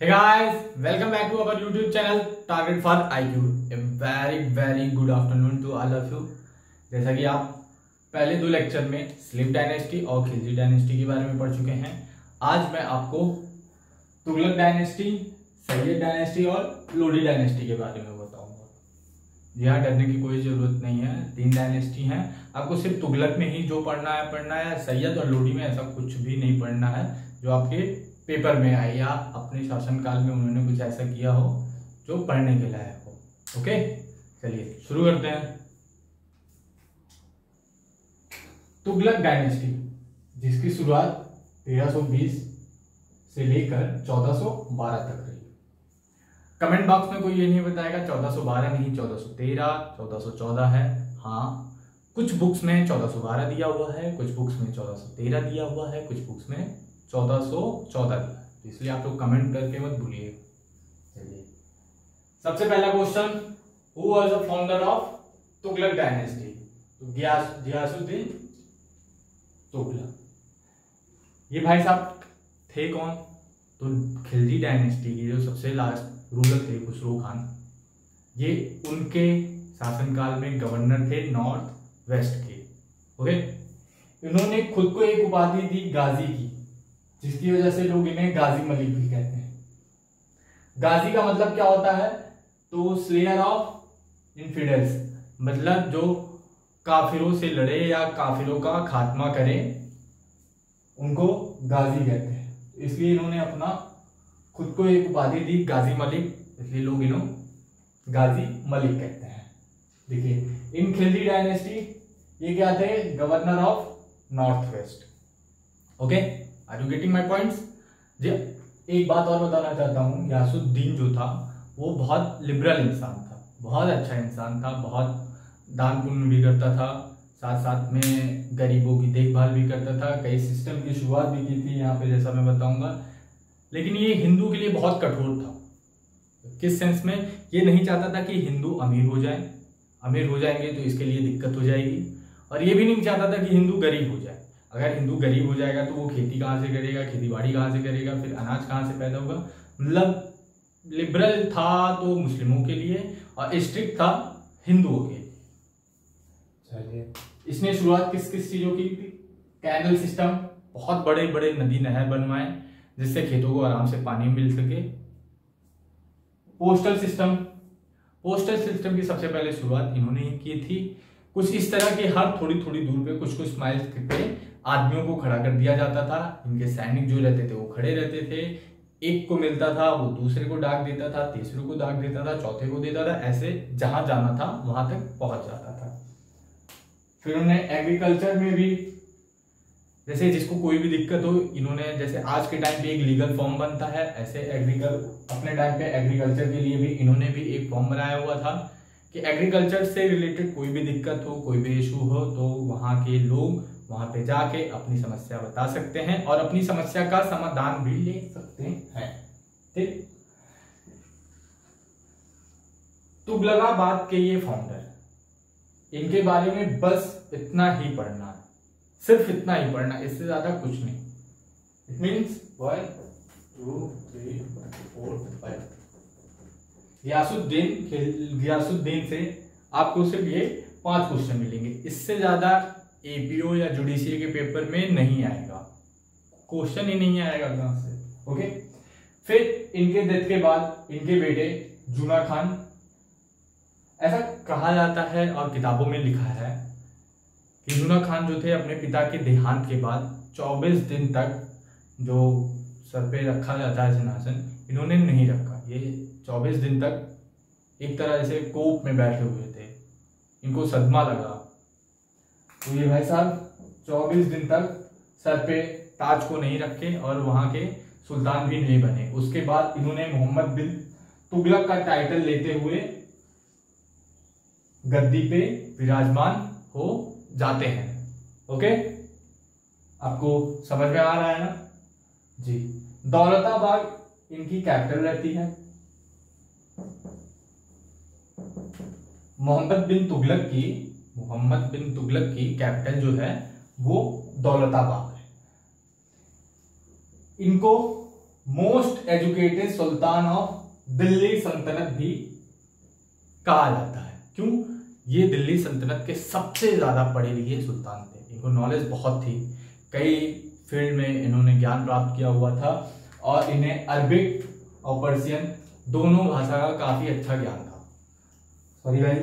Hey guys, welcome back to our YouTube channel Target for IQ. A very good afternoon to all of you. जैसा कि आप पहले दो lecture में slip dynasty और Khilji dynasty के बारे में पढ़ चुके हैं, आज मैं आपको तुगलक डायनेस्टी, सैयद डायनेस्टी और लोडी डायनेस्टी के बारे में बताऊंगा। जी हाँ, डरने की कोई जरूरत नहीं है। तीन डायनेस्टी हैं, आपको सिर्फ तुगलक में ही जो पढ़ना है। सैयद और लोडी में ऐसा कुछ भी नहीं पढ़ना है जो आपके पेपर में आए या अपने शासनकाल में उन्होंने कुछ ऐसा किया हो जो पढ़ने के लायक हो। ओके, चलिए शुरू करते हैं। तुगलक डायनेस्टी, जिसकी शुरुआत 1320 से लेकर 1412 तक रही। कमेंट बॉक्स में कोई ये नहीं बताएगा 1412 नहीं, 1413, 1414 है। हाँ, कुछ बुक्स में 1412 दिया हुआ है, कुछ बुक्स में 1413 दिया हुआ है, कुछ बुक्स में 1414 दिया है, इसलिए आप लोग कमेंट करके मत भूलिए। चलिए, सबसे पहला question, who was the founder of Tughlaq dynasty? तो गियासुद्दीन तुगलक। ये भाई साहब थे कौन? तो खिलजी डायनेस्टी की जो सबसे लास्ट रूलर थे खुसरो खान, ये उनके शासनकाल में गवर्नर थे नॉर्थ वेस्ट के। ओके, इन्होंने खुद को एक उपाधि दी गाजी की, जिसकी वजह से लोग इन्हें गाजी मलिक भी कहते हैं। गाजी का मतलब क्या होता है? तो स्लेयर ऑफ इनफिडेल्स, मतलब जो काफिरों से लड़े या काफिरों का खात्मा करे, उनको गाजी कहते हैं। इसलिए इन्होंने अपना खुद को एक उपाधि दी गाजी मलिक, इसलिए लोग इन्हों गाजी मलिक कहते हैं। देखिए, इन खिलजी डायनेस्टी ये क्या थे? Governor of north west. Okay, are you getting my points? जी, एक बात और बताना चाहता हूँ, गियासुद्दीन जो था वो बहुत लिबरल इंसान था, बहुत अच्छा इंसान था, बहुत दान पुण्य भी करता था, साथ साथ में गरीबों की देखभाल भी करता था, कई सिस्टम की शुरुआत भी की थी यहाँ पे, जैसा मैं बताऊंगा। लेकिन ये हिंदू के लिए बहुत कठोर था। किस सेंस में? ये नहीं चाहता था कि हिंदू अमीर हो जाए, अमीर हो जाएंगे तो इसके लिए दिक्कत हो जाएगी, और ये भी नहीं चाहता था कि हिंदू गरीब हो जाए। अगर हिंदू गरीब हो जाएगा तो वो खेती कहाँ से करेगा, खेती बाड़ी कहाँ से करेगा, फिर अनाज कहाँ से पैदा होगा। मतलब लिबरल था तो मुस्लिमों के लिए और स्ट्रिक्ट था हिंदुओं के लिए। चलिए, इसने शुरुआत किस किस चीजों की थी? कैनल सिस्टम, बहुत बड़े बड़े नदी नहर बनवाए जिससे खेतों को आराम से पानी मिल सके। पोस्टल सिस्टम, पोस्टल सिस्टम की सबसे पहले शुरुआत इन्होंने ही की थी। कुछ इस तरह के हर थोड़ी थोड़ी दूर पे कुछ कुछ माइल्स पे आदमियों को खड़ा कर दिया जाता था। इनके सैनिक जो रहते थे वो खड़े रहते थे, एक को मिलता था वो दूसरे को डाक देता था, तीसरे को डाक देता था, चौथे को देता था, ऐसे जहां जाना था वहां तक पहुंच जाता था। फिर उन्होंने एग्रीकल्चर में भी, जैसे जिसको कोई भी दिक्कत हो, इन्होंने जैसे आज के टाइम पे एक लीगल फॉर्म बनता है, ऐसे अपने टाइम पे एग्रीकल्चर के लिए भी इन्होंने भी एक फॉर्म बनाया हुआ था कि एग्रीकल्चर से रिलेटेड कोई भी दिक्कत हो, कोई भी इशू हो, तो वहां के लोग वहां पे जाके अपनी समस्या बता सकते हैं और अपनी समस्या का समाधान भी ले सकते हैं। ठीक, तुगलकाबाद के ये फाउंडर, इनके बारे में बस इतना ही पढ़ना है, सिर्फ इतना ही पढ़ना, इससे ज्यादा कुछ नहीं। It means 1 2 3 4 5। गियासुद्दीन से आपको सिर्फ ये 5 क्वेश्चन मिलेंगे, इससे ज्यादा एपीओ या जुडिशियल के पेपर में नहीं आएगा, क्वेश्चन ही नहीं आएगा कहां से। ओके, फिर इनके डेथ के बाद इनके बेटे जूना खान, ऐसा कहा जाता है और किताबों में लिखा है कि जूना खान जो थे अपने पिता के देहांत के बाद 24 दिन तक जो सर पे रखा जाता है सिंहासन, इन्होंने नहीं रखा। ये 24 दिन तक एक तरह से कोप में बैठे हुए थे, इनको सदमा लगा, तो ये भाई साहब 24 दिन तक सर पे ताज को नहीं रखे और वहां के सुल्तान भी नहीं बने। उसके बाद इन्होंने मोहम्मद बिन तुगलक का टाइटल लेते हुए गद्दी पे विराजमान हो जाते हैं। ओके, आपको समझ में आ रहा है ना जी? दौलताबाद इनकी कैपिटल रहती है। मोहम्मद बिन तुगलक की कैपिटल जो है वो दौलताबाद है। इनको most educated Sultan of Delhi सल्तनत भी कहा जाता है। क्यों? ये दिल्ली सल्तनत के सबसे ज्यादा पढ़े लिखे सुल्तान थे, इनको नॉलेज बहुत थी, कई फील्ड में इन्होंने ज्ञान प्राप्त किया हुआ था और इन्हें अरबिक और पर्शियन दोनों भाषा का काफी अच्छा ज्ञान था। सॉरी भाई,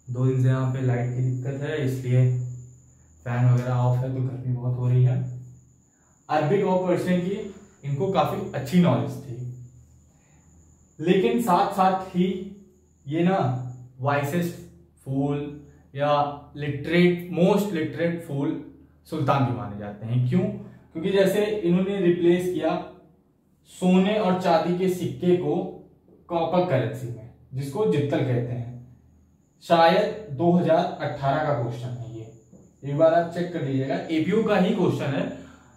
2 दिन से यहाँ पे लाइट की दिक्कत है, इसलिए फैन वगैरह ऑफ है तो गर्मी बहुत हो रही है। अरबिक और पर्शियन की इनको काफी अच्छी नॉलेज थी, लेकिन साथ साथ ही ये ना वाइसेस्ट फूल या मोस्ट लिटरेट फूल सुल्तान भी माने जाते हैं। क्यों? क्योंकि जैसे इन्होंने रिप्लेस किया सोने और चांदी के सिक्के को कॉपर करेंसी में, जिसको जित्तल कहते हैं। शायद 2018 का क्वेश्चन है ये, एक बार आप चेक कर लीजिएगा, एपीयू का ही क्वेश्चन है,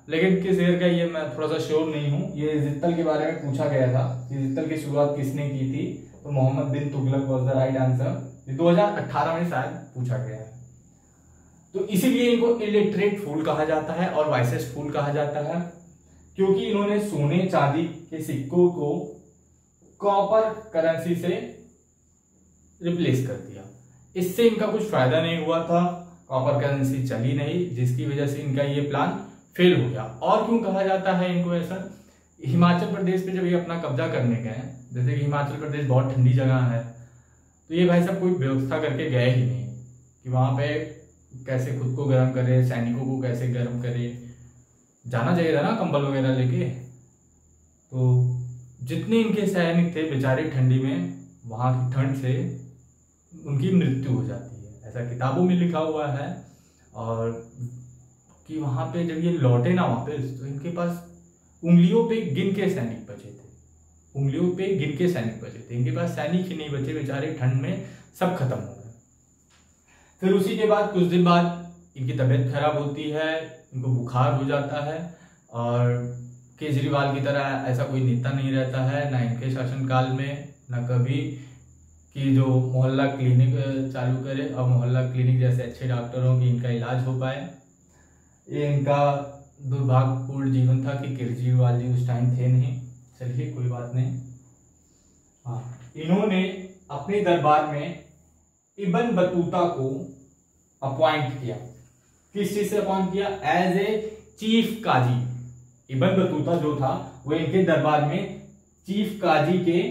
लेकिन किस ईयर का ये मैं थोड़ा सा श्योर नहीं हूं। ये जित्तल के बारे में पूछा गया था कि जित्तल की शुरुआत किसने की थी, तो Muhammad bin Tughlaq was the right answer. 2018 में शायद पूछा गया है, तो इसीलिए इनको इलिटरेट फूल कहा जाता है और वाइसेस्ट फूल कहा जाता है, क्योंकि इन्होंने सोने चांदी के सिक्कों को कॉपर करेंसी से रिप्लेस कर दिया। इससे इनका कुछ फायदा नहीं हुआ था, कॉपर करेंसी चली नहीं, जिसकी वजह से इनका ये प्लान फेल हो गया। और क्यों कहा जाता है इनको ऐसा? हिमाचल प्रदेश पे जब ये अपना कब्जा करने गए, जैसे कि हिमाचल प्रदेश बहुत ठंडी जगह है, तो ये भाई साहब कोई व्यवस्था करके गए ही नहीं कि वहां पे कैसे खुद को गर्म करे, सैनिकों को कैसे गर्म करे। जाना चाहिए था ना कंबल वगैरह लेके। तो जितने इनके सैनिक थे बेचारे ठंडी में, वहां की ठंड से उनकी मृत्यु हो जाती है, ऐसा किताबों में लिखा हुआ है। और कि वहां पे जब ये लौटे ना वापस, तो इनके पास उंगलियों पे गिन के सैनिक बचे थे, उंगलियों पे गिन के सैनिक बचे थे, इनके पास सैनिक ही नहीं बचे, बेचारे ठंड में सब खत्म हो गए। फिर उसी के बाद कुछ दिन बाद इनकी तबीयत खराब होती है, इनको बुखार हो जाता है, और केजरीवाल की तरह ऐसा कोई नेता नहीं रहता है ना इनके शासनकाल में, ना कभी कि जो मोहल्ला क्लिनिक चालू करे और मोहल्ला क्लिनिक जैसे अच्छे डॉक्टरों की इनका इलाज हो पाए। ये इनका दुर्भाग्यपूर्ण जीवन था कि केजरीवाल जी उस टाइम थे नहीं। चलिए कोई बात नहीं। हाँ, इन्होंने अपने दरबार में इब्न बतूता को अपॉइंट किया। किस चीज से अपॉइंट किया? As a chief qazi. Ibn Battuta जो था वो इनके दरबार में चीफ काजी के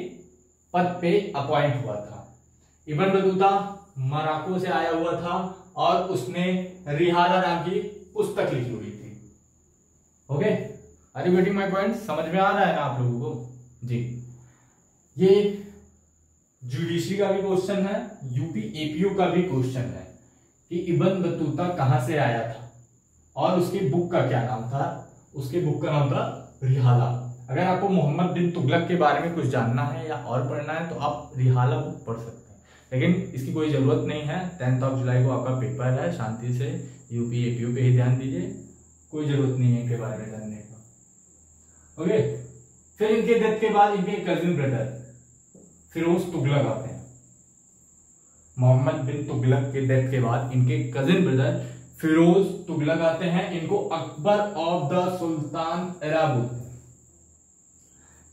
पद पे अपॉइंट हुआ था। इब्न बतूता मोरक्को से आया हुआ था और उसने रिहाला नाम की पुस्तक लिखी हुई थी। Okay, are you getting my point? समझ में आ रहा है ना आप लोगों को? जी, ये जुडिशरी का भी क्वेश्चन है, यूपी एपीयू का भी क्वेश्चन है कि इब्न बतूता कहां से आया था और उसकी बुक का क्या नाम था। उसके बुक का नाम था रिहाला। अगर आपको मोहम्मद बिन तुगलक के बारे में कुछ जानना है या और पढ़ना है तो आप रिहाला बुक पढ़ सकते हैं, लेकिन इसकी कोई जरूरत नहीं है। 10 जुलाई को आपका पेपर है, शांति से यूपी एपीयू पे ही ध्यान दीजिए, कोई जरूरत नहीं है इनके बारे में जानने का। ओके, फिर इनके डेथ के बाद इनके कजिन ब्रदर फिरोज तुगलक आते हैं। मोहम्मद बिन तुगलक के डेथ के बाद इनके कजिन ब्रदर फिरोज तुगलक आते हैं। इनको Akbar of the sultan era बोलते हैं।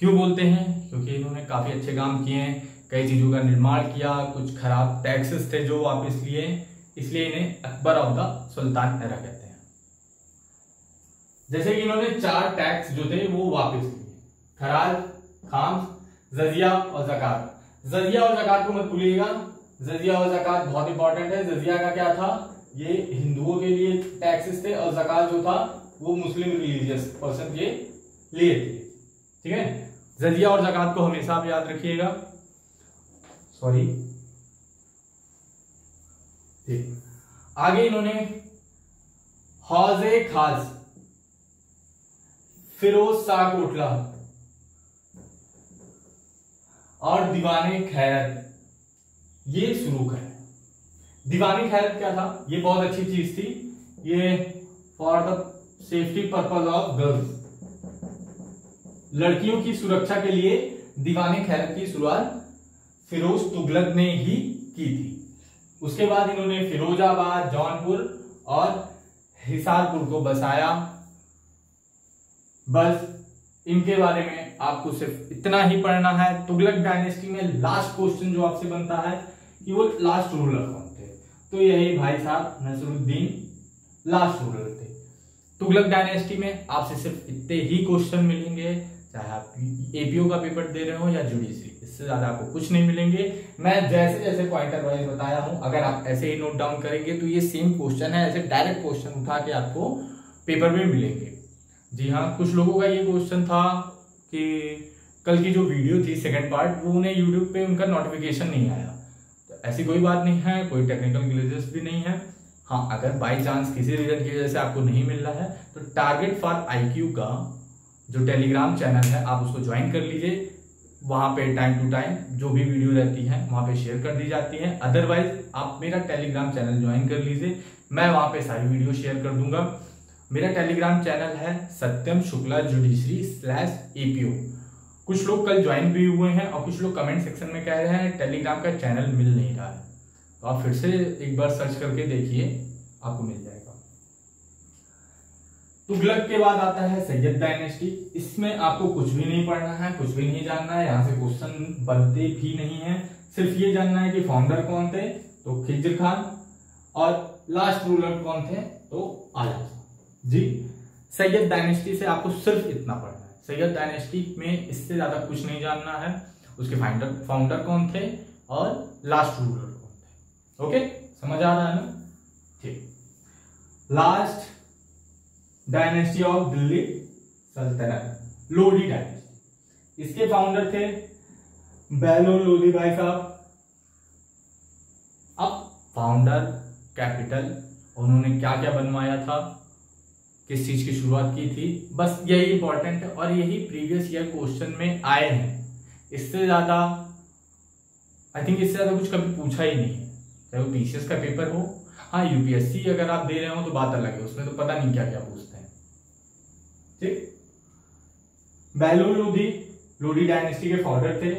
क्यों बोलते हैं? क्योंकि इन्होंने काफी अच्छे काम किए हैं, कई चीजों का निर्माण किया, कुछ खराब टैक्सेस थे जो वापस लिए, इसलिए इन्हें Akbar of the sultan era कहते हैं। जैसे कि इन्होंने 4 टैक्स जो थे वो वापस लिए, खराज, खाम्स, जजिया और ज़कात। जजिया और ज़कात को मत भूलिएगा, जजिया और ज़कात बहुत इंपॉर्टेंट है। जजिया का क्या था? ये हिंदुओं के लिए टैक्सेस थे और ज़कात जो था वो मुस्लिम रिलीजियस पर्सन के लिए थे। ठीक है, जजिया और ज़कात को हमेशा आप याद रखिएगा। सॉरी, ठीक। आगे इन्होंने हौजे खास, फिरोज शाह कोटला और दीवाने खैरत ये शुरू करें। दीवानी खैरत क्या था? ये बहुत अच्छी चीज थी, ये for the safety purpose of girls, लड़कियों की सुरक्षा के लिए दीवानी खैरत की शुरुआत फिरोज तुगलक ने ही की थी। उसके बाद इन्होंने फिरोजाबाद, जौनपुर और हिसारपुर को बसाया। बस इनके बारे में आपको सिर्फ इतना ही पढ़ना है। तुगलक डायनेस्टी में लास्ट क्वेश्चन जो आपसे बनता है कि वो लास्ट रूलर कौन थे, तो यही भाई साहब नसरुद्दीन लास्ट रूलर थे। तुगलक डायनेस्टी में आपसे सिर्फ इतने ही क्वेश्चन मिलेंगे, चाहे आप एपीओ का पेपर दे रहे हो या जुडिशरी, इससे ज्यादा आपको कुछ नहीं मिलेंगे। मैं जैसे जैसे पॉइंटर वाइज बताया हूं, अगर आप ऐसे ही नोट डाउन करेंगे तो ये सेम क्वेश्चन है, ऐसे डायरेक्ट क्वेश्चन उठा के आपको पेपर में मिलेंगे। जी हाँ, कुछ लोगों का ये क्वेश्चन था कि कल की जो वीडियो थी सेकंड पार्ट, वो उन्हें यूट्यूब पे उनका नोटिफिकेशन नहीं आया। तो ऐसी कोई बात नहीं है, कोई टेक्निकल ग्लिचेस भी नहीं है। हाँ, अगर बाई चांस किसी रीजन की वजह से आपको नहीं मिल रहा है तो टारगेट फॉर आईक्यू का जो टेलीग्राम चैनल है आप उसको ज्वाइन कर लीजिए। वहां पे टाइम टू टाइम जो भी वीडियो रहती है वहां पे शेयर कर दी जाती है। अदरवाइज आप मेरा टेलीग्राम चैनल ज्वाइन कर लीजिए, मैं वहां पे सारी वीडियो शेयर कर दूंगा। मेरा टेलीग्राम चैनल है सत्यम शुक्ला जुडिशरी /APO। कुछ लोग कल ज्वाइन भी हुए हैं और कुछ लोग कमेंट सेक्शन में कह रहे हैं टेलीग्राम का चैनल मिल नहीं रहा है, तो आप फिर से एक बार सर्च करके देखिए, आपको मिल जाएगा। तुगलक के बाद आता है सैयद डायनेस्टी। इसमें आपको कुछ भी नहीं पढ़ना है, कुछ भी नहीं जानना है, यहाँ से क्वेश्चन बनते भी नहीं है। सिर्फ ये जानना है कि फाउंडर कौन थे, तो खिज्र खान, और लास्ट रूलर कौन थे, तो आला जी। सैयद डायनेस्टी से आपको सिर्फ इतना पढ़ना है। सैयद डायनेस्टी में इससे ज्यादा कुछ नहीं जानना है। उसके फाउंडर कौन थे और लास्ट रूलर कौन थे। ओके, समझ आ रहा है ना? ठीक। लास्ट डायनेस्टी ऑफ दिल्ली सल्तनत, लोधी डायनेस्टी। इसके फाउंडर थे बैलोन लोधी भाई साहब। अब फाउंडर, कैपिटल, उन्होंने क्या क्या बनवाया था, किस चीज की शुरुआत की थी, बस यही इंपॉर्टेंट है और यही प्रीवियस ईयर क्वेश्चन में आए हैं। इससे ज्यादा आई थिंक इससे ज्यादा कुछ कभी पूछा ही नहीं है, चाहे वो पीसीएस का पेपर हो। हाँ, यूपीएससी अगर आप दे रहे हो तो बात अलग है, उसमें तो पता नहीं क्या क्या पूछते हैं। ठीक। बैलोन लोधी लोधी डायनेस्टी के फाउंडर थे।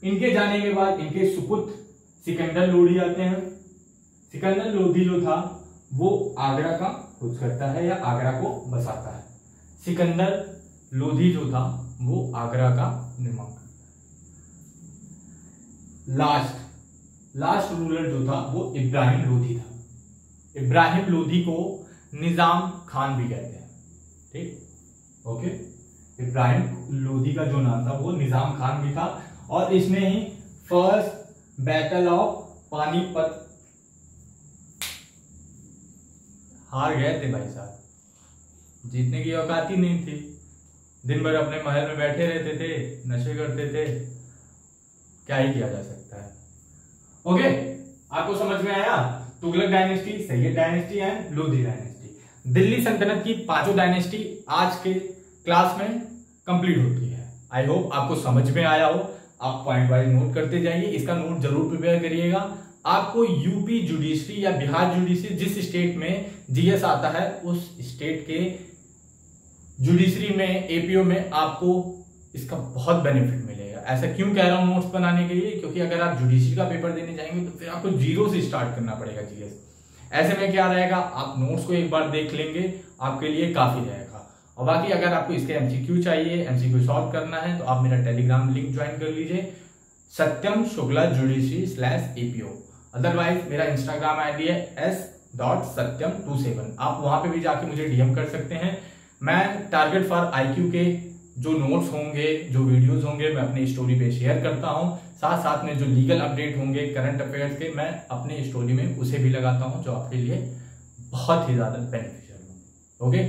इनके जाने के बाद इनके सुपुत्र सिकंदर लोधी आते हैं। सिकंदर लोधी जो था वो आगरा का खोज करता है या आगरा को बसाता है। सिकंदर लोधी जो था वो आगरा का निर्माण करता है। लास्ट रूलर जो था वो इब्राहिम लोधी था। इब्राहिम लोधी को निजाम खान भी कहते हैं। ठीक, ओके। इब्राहिम लोधी का जो नाम था वो निजाम खान भी था और इसने ही फर्स्ट बैटल ऑफ पानीपत हार गए थे भाई साहब, जीतने की औकात ही नहीं थी। दिन भर अपने महल में बैठे रहते थे, नशे करते थे, क्या ही किया जा सकता है। ओके, आपको समझ में आया? Tughlaq dynasty, Syed dynasty and Lodhi dynasty. Delhi सल्तनत की पांचों डायनेस्टी आज के क्लास में कंप्लीट होती है। आई होप आपको समझ में आया हो। आप पॉइंट वाइज नोट करते जाइए, इसका नोट जरूर प्रिपेयर करिएगा। आपको यूपी जुडिशरी या बिहार जुडिशरी, जिस स्टेट में जीएस आता है उस स्टेट के जुडिशरी में, एपीओ में आपको इसका बहुत बेनिफिट मिलेगा। ऐसा क्यों कह रहा हूं नोट्स बनाने के लिए, क्योंकि अगर आप जुडिशरी का पेपर देने जाएंगे तो फिर आपको जीरो से स्टार्ट करना पड़ेगा जीएस। ऐसे में क्या रहेगा, आप नोट्स को एक बार देख लेंगे, आपके लिए काफी रहेगा। और बाकी अगर आपको इसके एमसीक्यू चाहिए, एमसीक्यू सॉल्व करना है, तो आप मेरा टेलीग्राम लिंक ज्वाइन कर लीजिए, सत्यम शुक्ला जुडिशरी /APO। अदरवाइज मेरा इंस्टाग्राम आईडी है s.satyam27। आप वहां पे भी जाके मुझे डीएम कर सकते हैं। मैं टारगेट फॉर आईक्यू के जो नोट्स होंगे, जो वीडियोस होंगे, मैं अपनी स्टोरी पे शेयर करता हूं। साथ साथ में जो लीगल अपडेट होंगे करंट अफेयर्स के, मैं अपने स्टोरी में उसे भी लगाता हूं, जो आपके लिए बहुत ही ज्यादा बेनिफिशियल होंगे। ओके,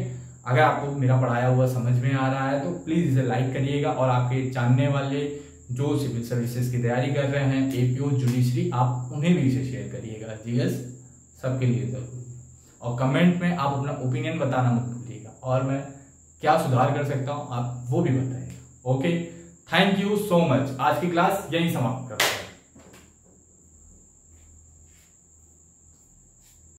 अगर आपको मेरा पढ़ाया हुआ समझ में आ रहा है तो प्लीज इसे लाइक करिएगा और आपके जानने वाले जो सिविल सर्विसेज की तैयारी कर रहे हैं, एपीओ, जुडिशरी, आप उन्हें भी इसे शेयर करिएगा। जीएस सबके लिए जरूरी है। और कमेंट में आप अपना ओपिनियन बताना मत भूलिएगा और मैं क्या सुधार कर सकता हूं आप वो भी बताइएगा। Okay, thank you so much. आज की क्लास यहीं समाप्त करता हूं।